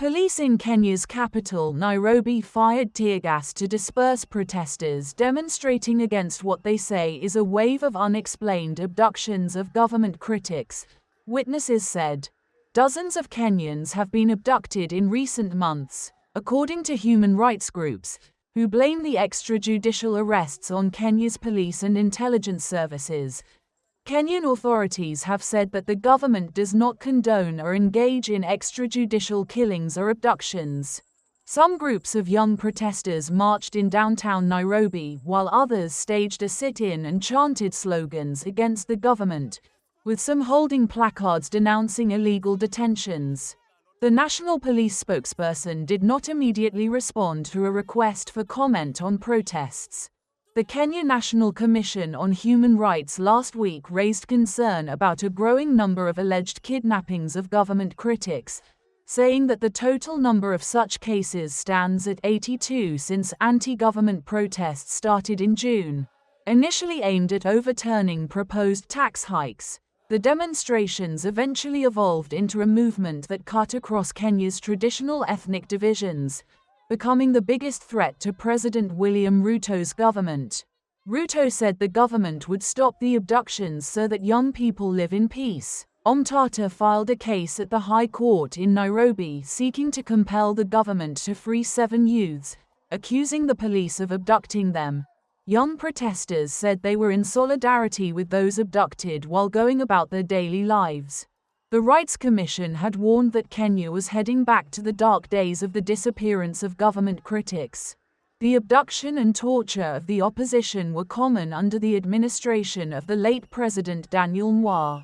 Police in Kenya's capital, Nairobi, fired tear gas to disperse protesters demonstrating against what they say is a wave of unexplained abductions of government critics, witnesses said. Dozens of Kenyans have been abducted in recent months, according to human rights groups, who blame the extrajudicial arrests on Kenya's police and intelligence services. Kenyan authorities have said that the government does not condone or engage in extrajudicial killings or abductions. Some groups of young protesters marched in downtown Nairobi, while others staged a sit-in and chanted slogans against the government, with some holding placards denouncing illegal detentions. The National Police spokesperson did not immediately respond to a request for comment on protests. The Kenya National Commission on Human Rights last week raised concern about a growing number of alleged kidnappings of government critics, saying that the total number of such cases stands at 82 since anti-government protests started in June. Initially aimed at overturning proposed tax hikes, the demonstrations eventually evolved into a movement that cut across Kenya's traditional ethnic divisions, becoming the biggest threat to President William Ruto's government. Ruto said the government would stop the abductions so that young people live in peace. Omtata filed a case at the High Court in Nairobi seeking to compel the government to free 7 youths, accusing the police of abducting them. Young protesters said they were in solidarity with those abducted while going about their daily lives. The Rights Commission had warned that Kenya was heading back to the dark days of the disappearance of government critics. The abduction and torture of the opposition were common under the administration of the late President Daniel Moi.